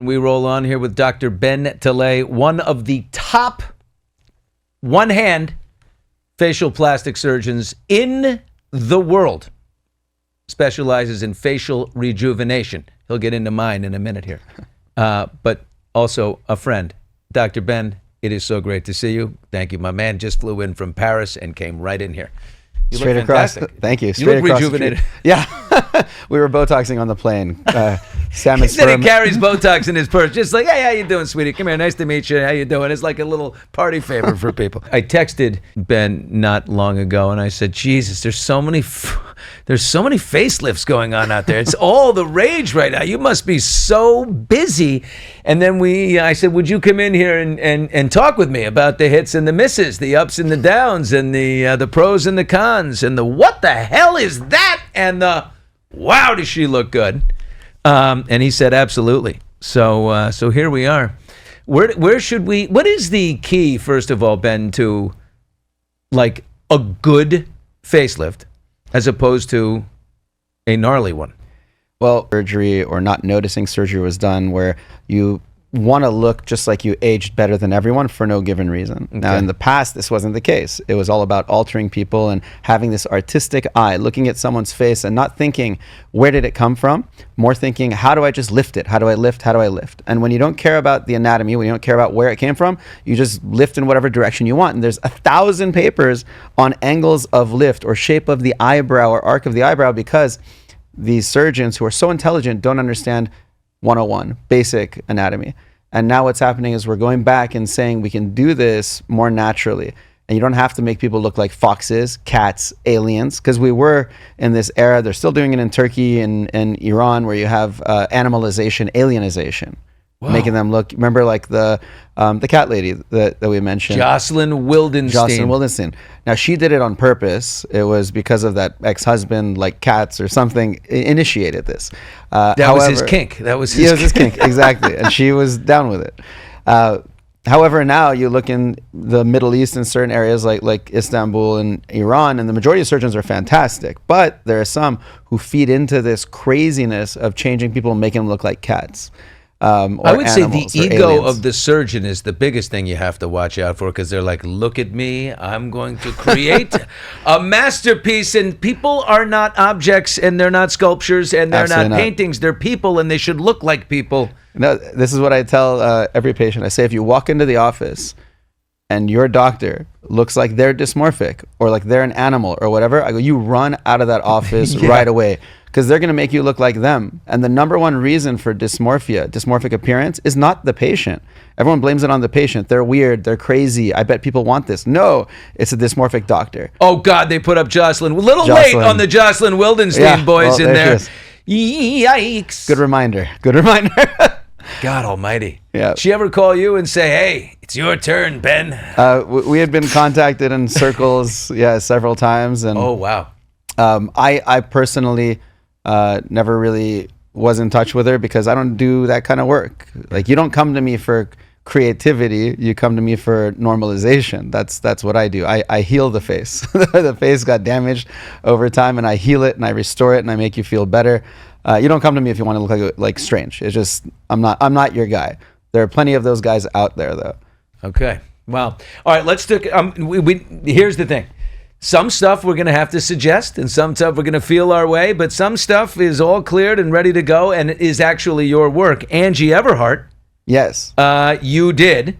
We roll on here with Dr. Ben Talei, one of the top one-hand facial plastic surgeons in the world. Specializes in facial rejuvenation. He'll get into mine in a minute here. But also a friend. Dr. Ben, it is so great to see you. Thank you. My man just flew in from Paris and came right in here. You Straight look across. fantastic. Thank you. You Straight look across rejuvenated. The street. Yeah. We were Botoxing on the plane. Sam He is said he carries Botox in his purse, just like, hey, how you doing, sweetie? Come here, nice to meet you. How you doing? It's like a little party favor for people. I texted Ben not long ago, and I said, Jesus, there's so many facelifts going on out there. It's all the rage right now. You must be so busy. And then I said, would you come in here and talk with me about the hits and the misses, the ups and the downs, and the pros and the cons, and the what the hell is that, and the wow, does she look good? And he said, absolutely. So here we are. Where should we? What is the key, first of all, Ben, to like a good facelift as opposed to a gnarly one? Well, surgery or not noticing surgery was done where you want to look just like you aged better than everyone for no given reason. Okay. Now, in the past, this wasn't the case. It was all about altering people and having this artistic eye, looking at someone's face and not thinking, where did it come from? More thinking, how do I just lift it? How do I lift? How do I lift? And when you don't care about the anatomy, when you don't care about where it came from, you just lift in whatever direction you want. And there's 1,000 papers on angles of lift or shape of the eyebrow or arc of the eyebrow because these surgeons who are so intelligent don't understand 101, basic anatomy. And now what's happening is we're going back and saying we can do this more naturally. And you don't have to make people look like foxes, cats, aliens, because we were in this era. They're still doing it in Turkey and Iran where you have animalization, alienization. Wow. Making them look, remember like the cat lady that we mentioned? Jocelyn Wildenstein. Now she did it on purpose. It was because of that ex-husband, like Cats or something, initiated this. That was his kink. That was his kink, exactly. And she was down with it. However, now you look in the Middle East in certain areas like Istanbul and Iran, and the majority of surgeons are fantastic. But there are some who feed into this craziness of changing people and making them look like cats. I would say the ego of the surgeon is the biggest thing you have to watch out for, because they're like, look at me, I'm going to create a masterpiece, and people are not objects, and they're not sculptures, and they're not paintings, they're people, and they should look like people. No, this is what I tell every patient. I say, if you walk into the office and your doctor looks like they're dysmorphic or like they're an animal or whatever, I go, you run out of that office right away. Because they're going to make you look like them. And the number one reason for dysmorphic appearance, is not the patient. Everyone blames it on the patient. They're weird. They're crazy. I bet people want this. No, it's a dysmorphic doctor. Oh, God, they put up Jocelyn. A little late on the Jocelyn Wildenstein boys in there. Yikes. Good reminder. God almighty. Yeah. She ever call you and say, hey, it's your turn, Ben? We had been contacted in circles, several times. And oh, wow. I personally never really was in touch with her because I don't do that kind of work. Like, you don't come to me for creativity, you come to me for normalization. That's what I do. I heal the face. The face got damaged over time, and I heal it and I restore it and I make you feel better. You don't come to me if you want to look like strange. It's just I'm not your guy. There are plenty of those guys out there, though. Okay. Well, all right. Let's take. Here's the thing. Some stuff we're going to have to suggest, and some stuff we're going to feel our way, but some stuff is all cleared and ready to go, and it is actually your work. Angie Everhart. Yes. You did.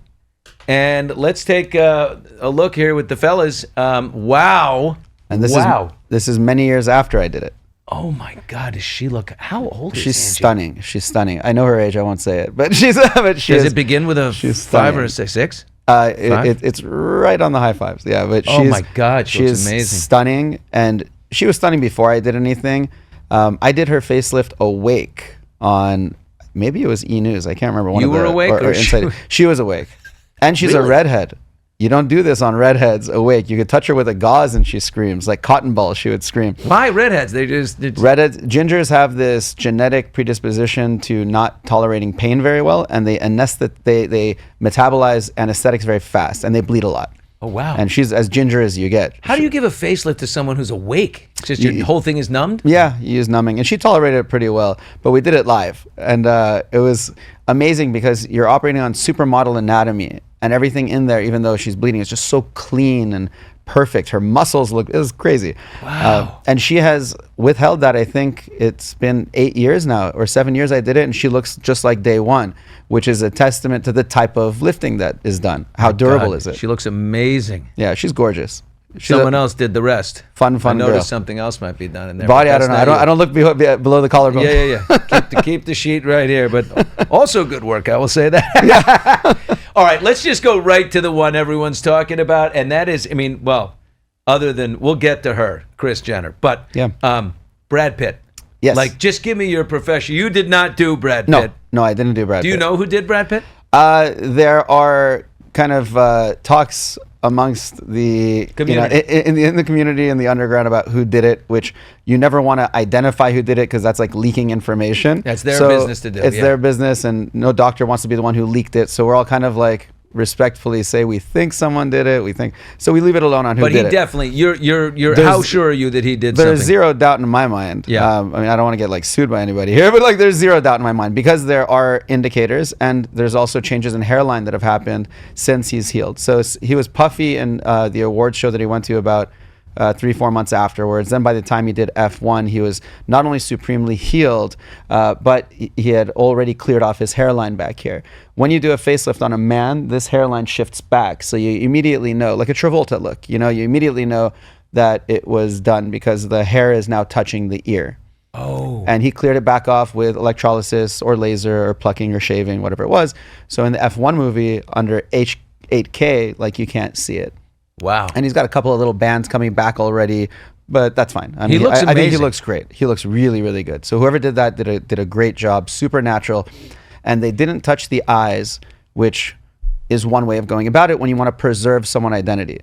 And let's take a look here with the fellas. Wow. And this is many years after I did it. Oh my God, does she look? How old is She's Angie? stunning. She's stunning. I know her age. I won't say it, but she's. Does it begin with a 5 or a 6? It's right on the high fives. Yeah, but oh my God, she's amazing, stunning, and she was stunning before I did anything. I did her facelift awake on, maybe it was E! News. I can't remember. You were awake, or Inside. She was awake, and she's a redhead. You don't do this on redheads awake. You could touch her with a gauze and she screams. Like cotton balls, she would scream. Why redheads? Redheads, gingers have this genetic predisposition to not tolerating pain very well, and they metabolize anesthetics very fast, and they bleed a lot. Oh, wow. And she's as ginger as you get. How do you give a facelift to someone who's awake? It's just your whole thing is numbed? Yeah, you use numbing. And she tolerated it pretty well. But we did it live. And it was amazing because you're operating on supermodel anatomy, and everything in there, even though she's bleeding, is just so clean and perfect. Her muscles look, it was crazy. Wow. And she has withheld that. I think it's been 8 years now or 7 years I did it, and she looks just like day one, which is a testament to the type of lifting that is done. How durable is it? She looks amazing. Yeah, she's gorgeous. Someone else did the rest. Fun I noticed girl. something else might be done in there. Body, but I don't know. that's not I don't look below the collarbone. Yeah. Keep the sheet right here, but also good work. I will say that. All right, let's just go right to the one everyone's talking about, and that is, I mean, well, other than we'll get to her, Kris Jenner, but Brad Pitt. Yes. Like, just give me your profession. You did not do Brad Pitt. No, I didn't do Brad Pitt. Do you know who did Brad Pitt? There are kind of talks amongst the community. In the community and the underground about who did it, which you never want to identify who did it because that's like leaking information. That's their business to do. It's their business, and no doctor wants to be the one who leaked it. So we're all kind of like respectfully say we think someone did it. So we leave it alone on who did it. But he definitely. You're how sure are you that he did there's something? Zero doubt in my mind. Yeah. I mean, I don't want to get like sued by anybody here, but like there's zero doubt in my mind because there are indicators, and there's also changes in hairline that have happened since he's healed. So he was puffy in the awards show that he went to about 3-4 months afterwards. Then by the time he did F1, he was not only supremely healed, but he had already cleared off his hairline back here. When you do a facelift on a man, this hairline shifts back. So you immediately know, like a Travolta look, you immediately know that it was done because the hair is now touching the ear. Oh. And he cleared it back off with electrolysis or laser or plucking or shaving, whatever it was. So in the F1 movie, under H8K, like you can't see it. Wow. And he's got a couple of little bands coming back already, but that's fine. I mean, looks I think he amazing. looks great. He looks really, really good. So whoever did that did a great job, super natural. And they didn't touch the eyes, which is one way of going about it when you want to preserve someone's identity.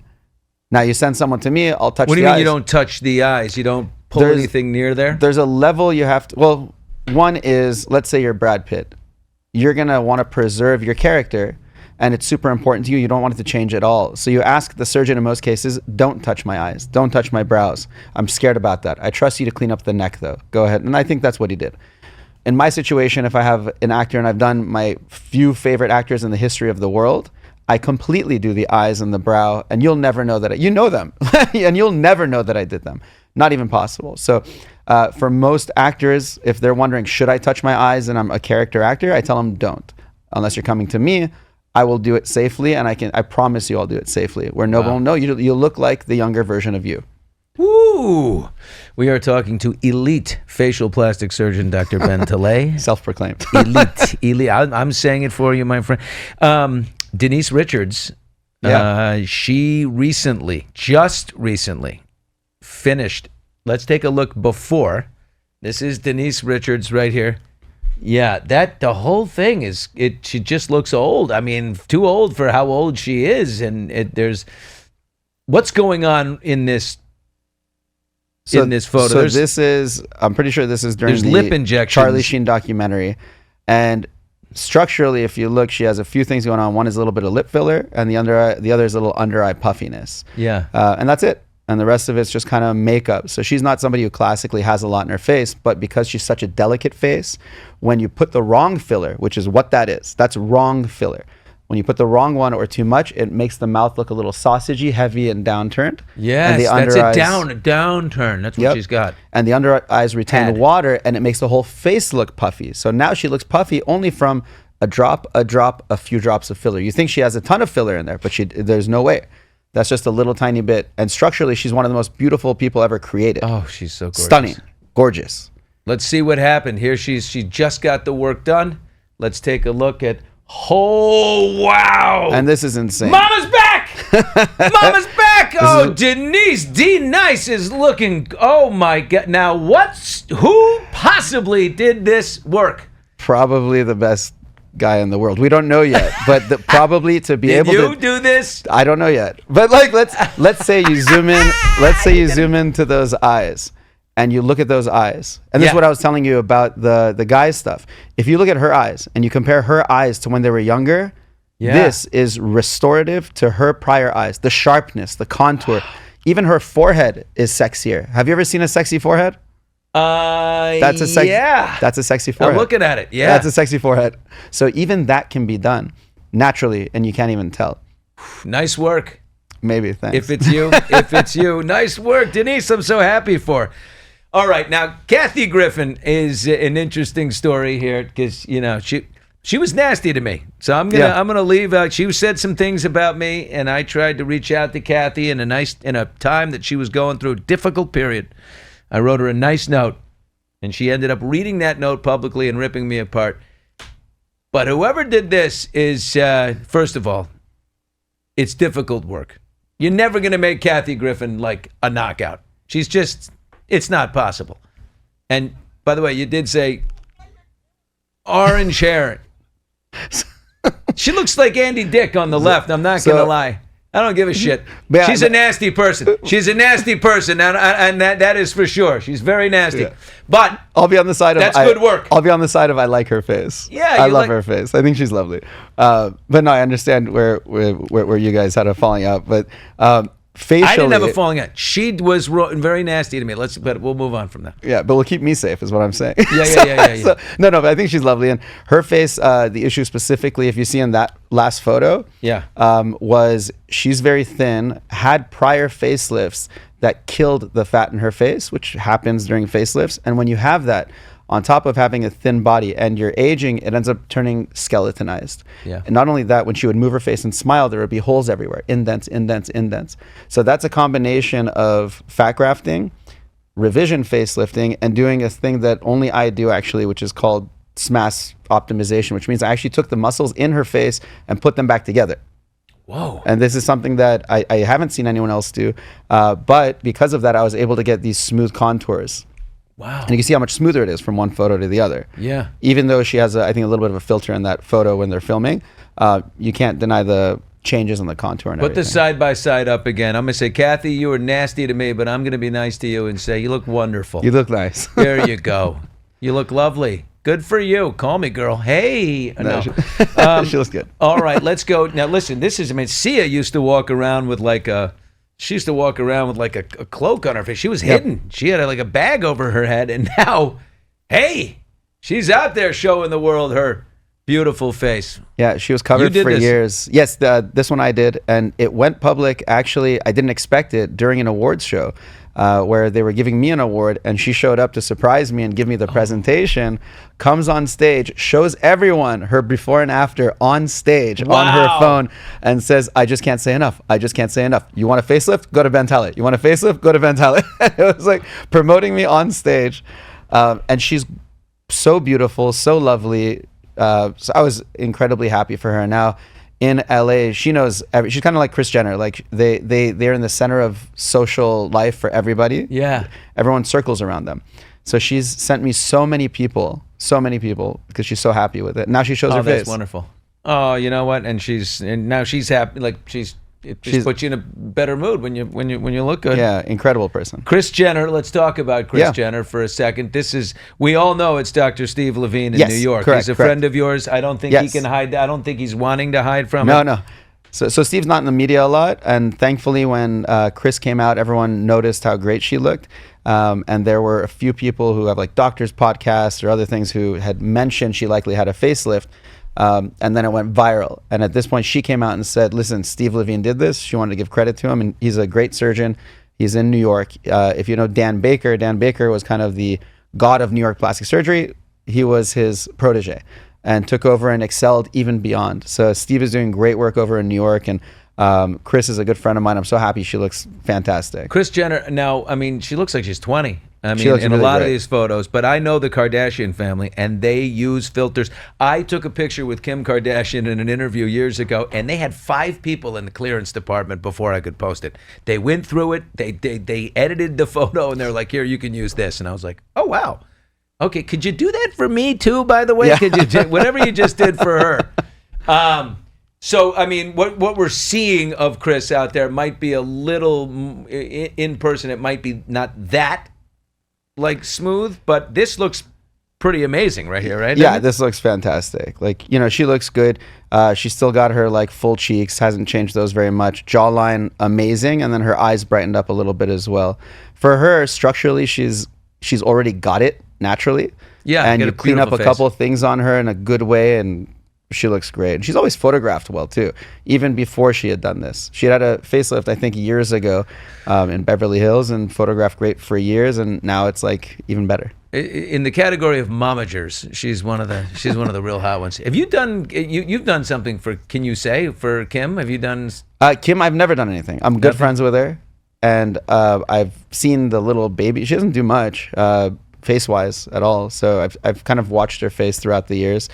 Now you send someone to me, I'll touch the eyes. What do you mean you don't touch the eyes? You don't pull anything near there? There's a level you have to, well, one is, let's say you're Brad Pitt. You're going to want to preserve your character, and it's super important to you. You don't want it to change at all. So you ask the surgeon in most cases, don't touch my eyes. Don't touch my brows. I'm scared about that. I trust you to clean up the neck, though. Go ahead. And I think that's what he did. In my situation, if I have an actor, and I've done my few favorite actors in the history of the world, I completely do the eyes and the brow, and you'll never know that. You know them, and you'll never know that I did them. Not even possible. So for most actors, if they're wondering, should I touch my eyes and I'm a character actor, I tell them don't. Unless you're coming to me, I will do it safely, and I promise you I'll do it safely. Where no one will know, you look like the younger version of you. Woo! We are talking to elite facial plastic surgeon, Dr. Ben Talei. Self-proclaimed. Elite. I'm saying it for you, my friend. Denise Richards, she just recently finished. Let's take a look before. This is Denise Richards right here. Yeah, the whole thing she just looks old. I mean, too old for how old she is. And there's what's going on in this photo. So this is, I'm pretty sure this is during the lip injections. Charlie Sheen documentary. And structurally, if you look, she has a few things going on. One is a little bit of lip filler, and the other is a little under eye puffiness. Yeah. And that's it. And the rest of it's just kind of makeup. So she's not somebody who classically has a lot in her face, but because she's such a delicate face, when you put the wrong filler, which is what that is, that's wrong filler. When you put the wrong one or too much, it makes the mouth look a little sausagey, heavy, and downturned. Yes, that's a downturn. That's what she's got. And the under eyes retain water, and it makes the whole face look puffy. So now she looks puffy only from a few drops of filler. You think she has a ton of filler in there, but there's no way. That's just a little tiny bit. And structurally, she's one of the most beautiful people ever created. Oh, she's so gorgeous. Stunning. Gorgeous. Let's see what happened. Here she just got the work done. Let's take a look at, oh, wow. And this is insane. Mama's back. Mama's back. Oh, Denise D. Nice is looking, oh my God. Now, who possibly did this work? Probably the best guy in the world. We don't know yet, but probably to be able to. Did you do this? I don't know yet. But like, let's say you zoom in. Let's say you zoom into those eyes, and you look at those eyes. And this is what I was telling you about the guy's stuff. If you look at her eyes and you compare her eyes to when they were younger, this is restorative to her prior eyes. The sharpness, the contour, even her forehead is sexier. Have you ever seen a sexy forehead? That's a sexy forehead. I'm looking at it. Yeah. That's a sexy forehead. So even that can be done naturally, and you can't even tell. Nice work. Maybe, thanks. If it's you. Nice work, Denise. I'm so happy for. All right, now Kathy Griffin is an interesting story here because she was nasty to me. So I'm gonna leave out. She said some things about me, and I tried to reach out to Kathy in a time that she was going through a difficult period. I wrote her a nice note, and she ended up reading that note publicly and ripping me apart. But whoever did this is, first of all, it's difficult work. You're never going to make Kathy Griffin like a knockout. It's not possible. And by the way, you did say orange hair. She looks like Andy Dick on the left. I'm not going to lie. I don't give a shit. She's a nasty person. She's a nasty person, and that is for sure. She's very nasty. Yeah. But I'll be on the side of that's good work. I'll be on the side of I like her face. Yeah, I love her face. I think she's lovely. But no, I understand where you guys had a falling out. But facially, I didn't have a falling out. She was very nasty to me. But we'll move on from that. Yeah, but we'll keep me safe, is what I'm saying. Yeah. So, no, but I think she's lovely, and her face. The issue specifically, if you see in that last photo, was she's very thin, had prior facelifts that killed the fat in her face, which happens during facelifts, and when you have that, on top of having a thin body and you're aging, it ends up turning skeletonized. Yeah. And not only that, when she would move her face and smile, there would be holes everywhere, indents. So that's a combination of fat grafting, revision facelifting, and doing a thing that only I do actually, which is called SMAS optimization, which means I actually took the muscles in her face and put them back together. Whoa. And this is something that I haven't seen anyone else do. But because of that, I was able to get these smooth contours. Wow. And you can see how much smoother it is from one photo to the other. Yeah. Even though she has, I think, a little bit of a filter in that photo when they're filming, you can't deny the changes in the contour and everything. Put the side-by-side up again. I'm going to say, Kathy, you were nasty to me, but I'm going to be nice to you and say, you look wonderful. You look nice. There you go. You look lovely. Good for you. Call me, girl. Hey. No. She looks good. All right, let's go. Now, listen, Sia used to walk around with like a cloak on her face. She was hidden. She had like a bag over her head, and now, hey, she's out there showing the world her beautiful face. Yeah, she was covered for years. Yes, this one I did, and it went public. Actually, I didn't expect it during an awards show. Where they were giving me an award, and she showed up to surprise me and give me the presentation, comes on stage, shows everyone her before and after on stage on her phone, and says, I just can't say enough. You want a facelift? Go to Talei. You want a facelift? Go to Talei. It was like promoting me on stage. And she's so beautiful, so lovely. So I was incredibly happy for her. Now, in LA, she knows she's kind of like Kris Jenner. Like they're in the center of social life for everybody. Yeah. Everyone circles around them. So she's sent me so many people because she's so happy with it. Now she shows her face. That's wonderful. Oh, you know what? And now she's happy. Like she's puts you in a better mood when you look good. Yeah, incredible person. Kris Jenner. Let's talk about Kris Jenner for a second. We all know it's Dr. Steve Levine in New York. Correct, he's a friend of yours. I don't think he can hide. I don't think he's wanting to hide from it. No. So Steve's not in the media a lot, and thankfully when Kris came out, everyone noticed how great she looked. And there were a few people who have like doctors' podcasts or other things who had mentioned she likely had a facelift. And then it went viral. And at this point, she came out and said, listen, Steve Levine did this. She wanted to give credit to him. And he's a great surgeon. He's in New York. If you know Dan Baker was kind of the god of New York plastic surgery. He was his protege and took over and excelled even beyond. So Steve is doing great work over in New York. And Kris is a good friend of mine. I'm so happy she looks fantastic. Kris Jenner, now, she looks like she's 20. In a lot of these photos, but I know the Kardashian family, and they use filters. I took a picture with Kim Kardashian in an interview years ago, and they had 5 people in the clearance department before I could post it. They went through it, they edited the photo, and they're like, here, you can use this. And I was like, oh, wow. Okay, could you do that for me too, by the way? Yeah. Could you whatever you just did for her? So, what we're seeing of Kris out there might be a little, in person, it might be not that like smooth, but this looks pretty amazing right here, right? Yeah, this looks fantastic. Like, she looks good. She's still got her like full cheeks, hasn't changed those very much. Jawline amazing, and then her eyes brightened up a little bit as well. For her, structurally, she's she's already got it naturally. Yeah, and get you a clean up a beautiful couple of things on her in a good way, and she looks great. And she's always photographed well too, even before she had done this. She had a facelift, I think, years ago in Beverly Hills, and photographed great for years, and now it's like even better. In the category of momagers, she's one of the real hot ones. Have you done you've done something for? Can you say for Kim? Have you done? Kim, I've never done anything. I'm good friends with her, and I've seen the little baby. She doesn't do much face-wise at all. So I've kind of watched her face throughout the years.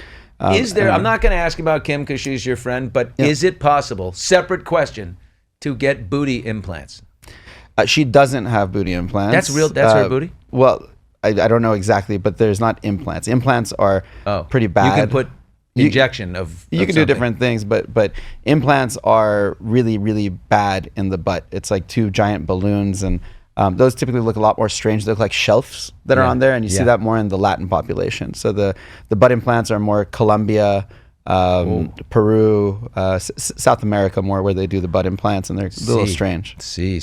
Is there? I'm not going to ask about Kim because she's your friend, but is it possible? Separate question: to get booty implants? She doesn't have booty implants. That's real. That's her booty. Well, I don't know exactly, but there's not implants. Implants are pretty bad. You can put injection of. You can do different things, but implants are really, really bad in the butt. It's like two giant balloons, and those typically look a lot more strange. They look like shelves that are on there, and you see that more in the Latin population. So the butt implants are more Colombia, Peru, South America more, where they do the butt implants, and they're a little strange. See.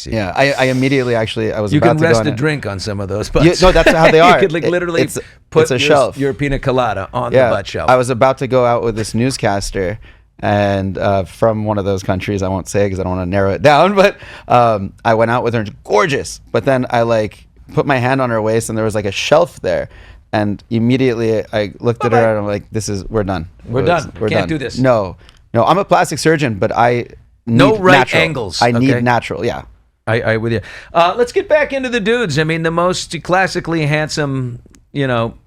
Yeah, I immediately actually I was you about can to rest go a on drink on some of those butts. No, that's how they are. You could literally put a shelf. your pina colada on the butt shelf. I was about to go out with this newscaster, and from one of those countries, I won't say because I don't want to narrow it down, but I went out with her, and gorgeous. But then I like put my hand on her waist, and there was like a shelf there. And immediately I looked at her and I'm like, we're done. We're done. Can't do this. No, I'm a plastic surgeon, but I need natural. Angles. I need natural. Yeah. I with you. Let's get back into the dudes. I mean, the most classically handsome,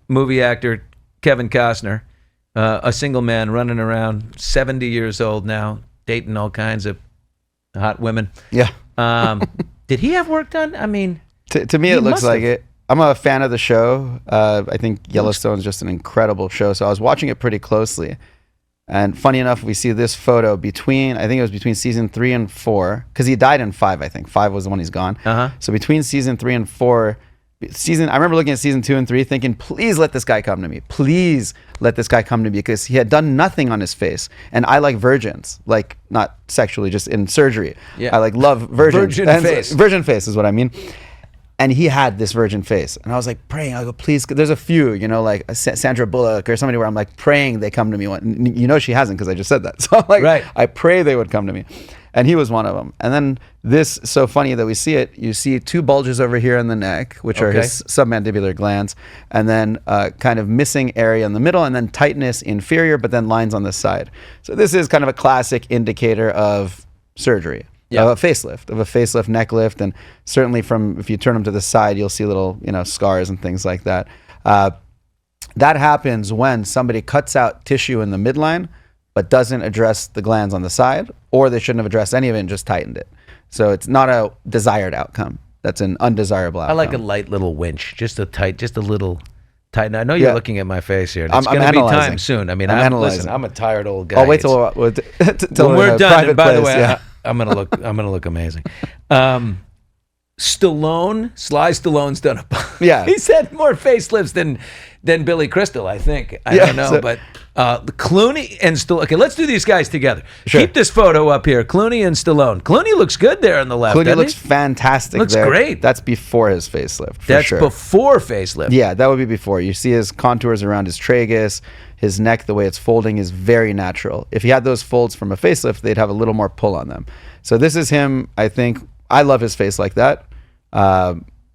movie actor, Kevin Costner, a single man running around, 70 years old now, dating all kinds of hot women. Yeah. Did he have work done? I mean, to me, it looks like it. I'm a fan of the show. I think Yellowstone is just an incredible show. So I was watching it pretty closely. And funny enough, we see this photo I think it was between season 3 and 4, because he died in 5, I think. 5 was the one he's gone. So between season 3 and 4, I remember looking at season 2 and 3 thinking, please let this guy come to me. Please let this guy come to me, because he had done nothing on his face. And I like virgins, like not sexually, just in surgery. Yeah. I love virgins. Virgin face is what I mean. And he had this virgin face. And I was like praying, I go, please, there's a few, like Sandra Bullock or somebody where I'm like praying they come to me. She hasn't, because I just said that. So I'm like, I pray they would come to me. And he was one of them. And then this, so funny that we see it, you see 2 bulges over here in the neck, which are his submandibular glands, and then kind of missing area in the middle, and then tightness inferior, but then lines on the side. So this is kind of a classic indicator of surgery. Of a facelift, neck lift, and certainly if you turn them to the side, you'll see little, scars and things like that. That happens when somebody cuts out tissue in the midline, but doesn't address the glands on the side, or they shouldn't have addressed any of it and just tightened it. So it's not a desired outcome. That's an undesirable outcome. I like a light little winch, just a little tight. I know you're looking at my face here. It's going to be time soon. I mean, listen, I'm a tired old guy. I'll wait till we're done. And by the way, I'm gonna look amazing. Sly Stallone's done he's had more facelifts than Billy Crystal, I think. I don't know, but Clooney and Stallone. Okay, let's do these guys together. Sure. Keep this photo up here. Clooney and Stallone. Clooney looks good there on the left. Clooney looks fantastic. Looks great. That's before his facelift. That's before facelift. Yeah, that would be before. You see his contours around his tragus. His neck, the way it's folding, is very natural. If he had those folds from a facelift, they'd have a little more pull on them. So this is him. I think I love his face like that.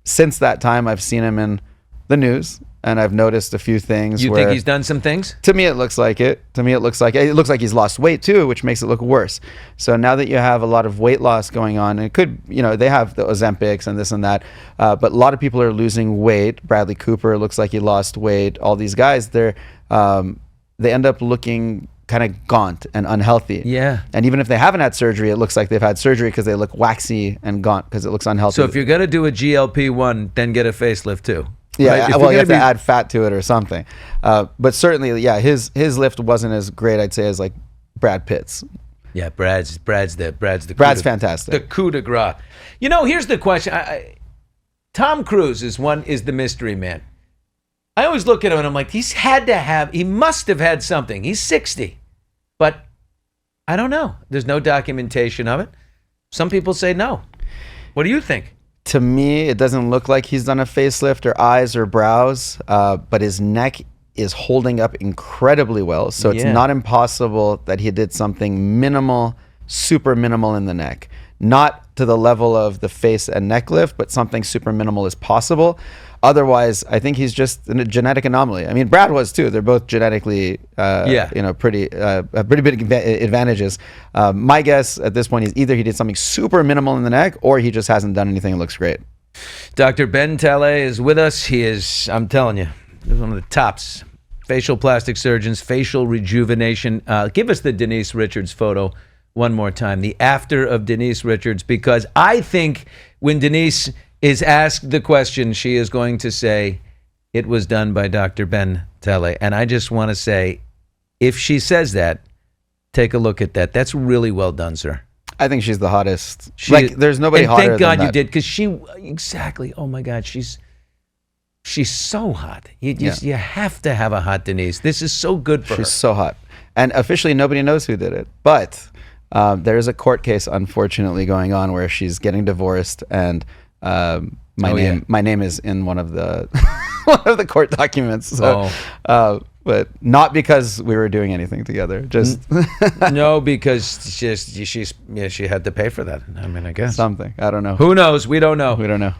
Since that time, I've seen him in the news, and I've noticed a few things. You think he's done some things? To me, it looks like it. It looks like he's lost weight too, which makes it look worse. So now that you have a lot of weight loss going on, and it could, they have the Ozempics and this and that, but a lot of people are losing weight. Bradley Cooper looks like he lost weight. All these guys, they end up looking kind of gaunt and unhealthy. Yeah. And even if they haven't had surgery, it looks like they've had surgery because they look waxy and gaunt because it looks unhealthy. So if you're going to do a GLP-1, then get a facelift too. Yeah, right? Well, you have to add fat to it or something. But certainly, his lift wasn't as great, I'd say, as like Brad Pitt's. Yeah, Brad's fantastic. The coup de grace. Here's the question. Tom Cruise is the mystery man. I always look at him and I'm like, he must have had something. He's 60. But I don't know. There's no documentation of it. Some people say no. What do you think? To me, it doesn't look like he's done a facelift or eyes or brows, but his neck is holding up incredibly well. So it's not impossible that he did something minimal, super minimal in the neck. Not to the level of the face and neck lift, but something super minimal is possible. Otherwise, I think he's just a genetic anomaly. I mean, Brad was too. They're both genetically, pretty big advantages. My guess at this point is either he did something super minimal in the neck, or he just hasn't done anything that looks great. Dr. Ben Talei is with us. He is, I'm telling you, he's one of the tops. Facial plastic surgeons, facial rejuvenation. Give us the Denise Richards photo one more time. The after of Denise Richards, because I think when Denise is asked the question, she is going to say, it was done by Dr. Ben Talei. And I just want to say, if she says that, take a look at that. That's really well done, sir. I think she's the hottest. There's nobody hotter than that. Thank God you did, because exactly, oh my God, she's so hot. You have to have a hot Denise. This is so good for her. She's so hot. And officially, nobody knows who did it. But there is a court case, unfortunately, going on where she's getting divorced, and my name is in one of the one of the court documents. So, but not because we were doing anything together. Just no, because she had to pay for that. I mean, I guess something. I don't know. Who knows? We don't know. We don't know.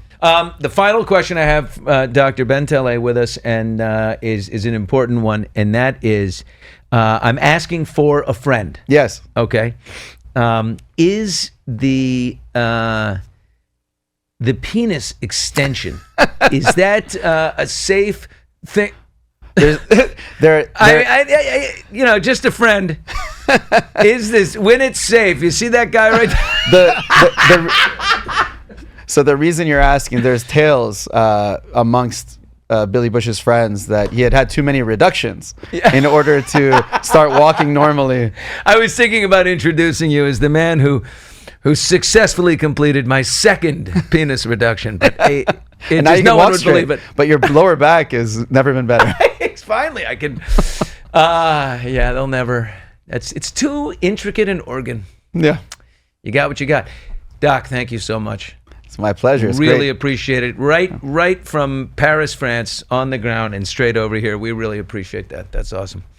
The final question I have, Dr. Ben Talei with us, and is an important one, and that is, I'm asking for a friend. Yes. Okay. Is the penis extension, is that a safe thing? Just a friend. Is this, when it's safe? You see that guy right there? So the reason you're asking, there's tales amongst Billy Bush's friends that he had too many reductions in order to start walking normally. I was thinking about introducing you as the man who successfully completed my second penis reduction, but no one would believe it. But your lower back has never been better. Finally, I can. They'll never. It's too intricate an organ. Yeah, you got what you got, Doc. Thank you so much. It's my pleasure. It's really great. Appreciate it. Right from Paris, France, on the ground and straight over here. We really appreciate that. That's awesome.